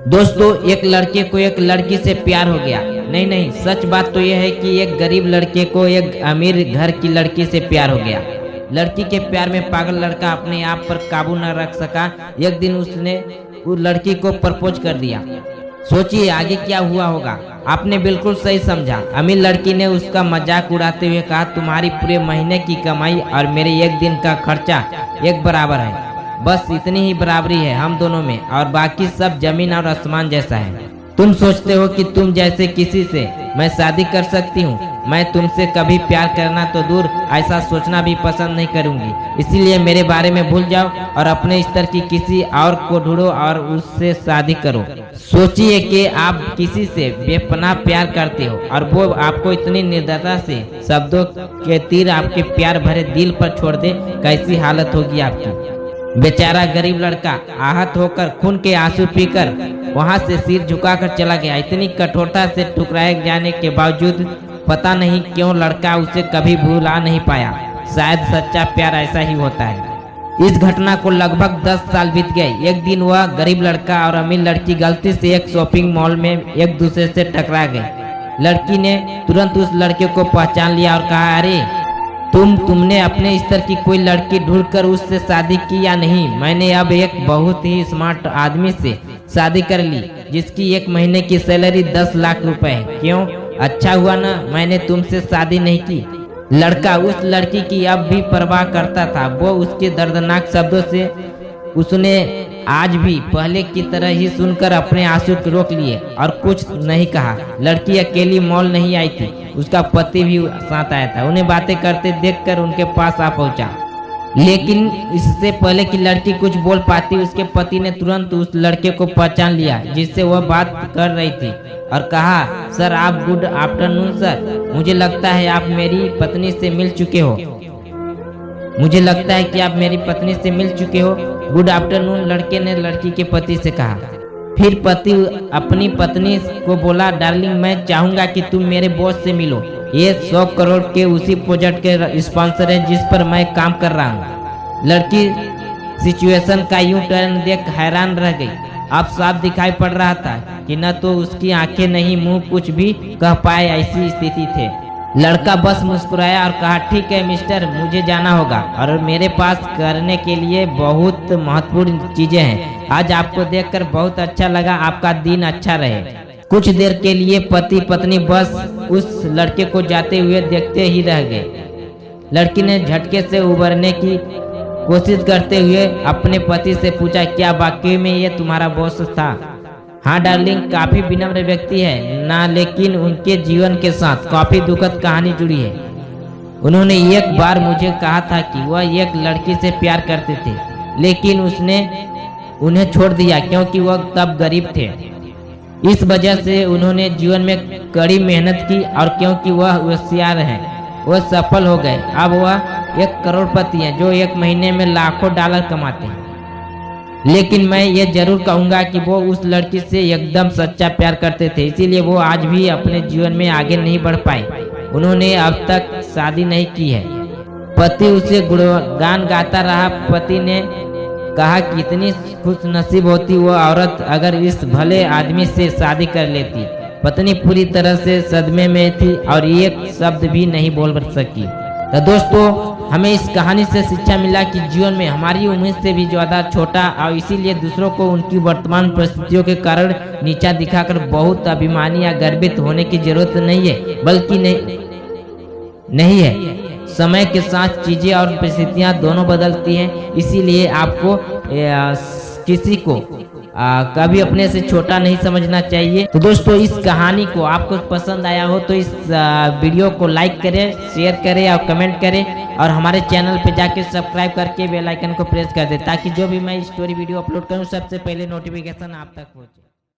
दोस्तों, एक लड़के को एक लड़की से प्यार हो गया। नहीं, सच बात तो यह है कि एक गरीब लड़के को एक अमीर घर की लड़की से प्यार हो गया। लड़की के प्यार में पागल लड़का अपने आप पर काबू न रख सका। एक दिन उसने उस लड़की को प्रपोज कर दिया। सोचिए आगे क्या हुआ होगा। आपने बिल्कुल सही समझा। अमीर लड़की ने उसका मजाक उड़ाते हुए कहा, तुम्हारी पूरे महीने की कमाई और मेरे एक दिन का खर्चा एक बराबर है। बस इतनी ही बराबरी है हम दोनों में, और बाकी सब जमीन और आसमान जैसा है। तुम सोचते हो कि तुम जैसे किसी से मैं शादी कर सकती हूँ? मैं तुमसे कभी प्यार करना तो दूर, ऐसा सोचना भी पसंद नहीं करूँगी। इसीलिए मेरे बारे में भूल जाओ और अपने स्तर की किसी और को ढूंढो और उससे शादी करो। सोचिए कि आप किसी से बेपनाह प्यार करते हो और वो आपको इतनी निर्दयता से शब्दों के तीर आपके प्यार भरे दिल पर छोड़ दे, कैसी हालत होगी आपकी। बेचारा गरीब लड़का आहत होकर खून के आंसू पीकर वहां से सिर झुकाकर चला गया। इतनी कठोरता से ठुकराए जाने के बावजूद पता नहीं क्यों लड़का उसे कभी भुला नहीं पाया। शायद सच्चा प्यार ऐसा ही होता है। इस घटना को लगभग 10 साल बीत गए। एक दिन वह गरीब लड़का और अमीर लड़की गलती से एक शॉपिंग मॉल में एक दूसरे से टकरा गए। लड़की ने तुरंत उस लड़के को पहचान लिया और कहा, अरे तुमने अपने स्तर की कोई लड़की ढूंढकर उससे शादी की या नहीं? मैंने अब एक बहुत ही स्मार्ट आदमी से शादी कर ली जिसकी एक महीने की सैलरी 10 लाख रुपए है। क्यों? अच्छा हुआ ना मैंने तुमसे शादी नहीं की। लड़का उस लड़की की अब भी परवाह करता था। वो उसके दर्दनाक शब्दों से उसने आज भी पहले की तरह ही सुनकर अपने आंसू रोक लिए और कुछ नहीं कहा। लड़की अकेली मॉल नहीं आई थी, उसका पति भी साथ आया था। उन्हें बातें करते देखकर उनके पास आ पहुंचा, लेकिन इससे पहले कि लड़की कुछ बोल पाती उसके पति ने तुरंत उस लड़के को पहचान लिया जिससे वह बात कर रही थी और कहा, सर आप गुड आफ्टरनून सर। मुझे लगता है आप मेरी पत्नी से मिल चुके हो। गुड आफ्टरनून, लड़के ने लड़की के पति से कहा। फिर पति अपनी पत्नी को बोला, डार्लिंग मैं चाहूंगा कि तुम मेरे बॉस से मिलो। ये 100 करोड़ के उसी प्रोजेक्ट के स्पॉन्सर है जिस पर मैं काम कर रहा हूँ। लड़की सिचुएशन का यूं टर्न देख हैरान रह गई। अब साफ दिखाई पड़ रहा था कि न तो उसकी आंखें नहीं मुंह कुछ भी कह पाए, ऐसी स्थिति थे। लड़का बस मुस्कुराया और कहा, ठीक है मिस्टर, मुझे जाना होगा और मेरे पास करने के लिए बहुत महत्वपूर्ण चीजें हैं। आज आपको देखकर बहुत अच्छा लगा, आपका दिन अच्छा रहे। कुछ देर के लिए पति पत्नी बस उस लड़के को जाते हुए देखते ही रह गए। लड़की ने झटके से उबरने की कोशिश करते हुए अपने पति से पूछा, क्या वाकई में ये तुम्हारा बॉस था? हाँ डार्लिंग, काफी विनम्र व्यक्ति है ना, लेकिन उनके जीवन के साथ काफी दुखद कहानी जुड़ी है। उन्होंने एक बार मुझे कहा था कि वह एक लड़की से प्यार करते थे, लेकिन उसने उन्हें छोड़ दिया क्योंकि वह तब गरीब थे। इस वजह से उन्होंने जीवन में कड़ी मेहनत की और क्योंकि वह होशियार हैं, वह सफल हो गए। अब वह एक करोड़पति हैं जो एक महीने में लाखों डॉलर कमाते हैं। लेकिन मैं ये जरूर कहूँगा कि वो उस लड़की से एकदम सच्चा प्यार करते थे, इसीलिए वो आज भी अपने जीवन में आगे नहीं बढ़ पाए। उन्होंने अब तक शादी नहीं की है। पति उसे गुणगान गाता रहा। पति ने कहा कि इतनी खुश नसीब होती वो औरत अगर इस भले आदमी से शादी कर लेती। पत्नी पूरी तरह से सदमे में थी और एक शब्द भी नहीं बोल सकी। तो दोस्तों, हमें इस कहानी से शिक्षा मिला कि जीवन में हमारी उम्मीद से भी ज्यादा छोटा और इसीलिए दूसरों को उनकी वर्तमान परिस्थितियों के कारण नीचा दिखाकर बहुत अभिमानी या गर्वित होने की जरूरत नहीं है, बल्कि नहीं है। समय के साथ चीजें और परिस्थितियां दोनों बदलती हैं, इसीलिए आपको किसी को कभी अपने से छोटा नहीं समझना चाहिए। तो दोस्तों, इस कहानी को आपको पसंद आया हो तो इस वीडियो को लाइक करें, शेयर करें और कमेंट करें और हमारे चैनल पे जाके सब्सक्राइब करके बेल आइकन को प्रेस कर दें ताकि जो भी मैं स्टोरी वीडियो अपलोड करूं सबसे पहले नोटिफिकेशन आप तक पहुंचे।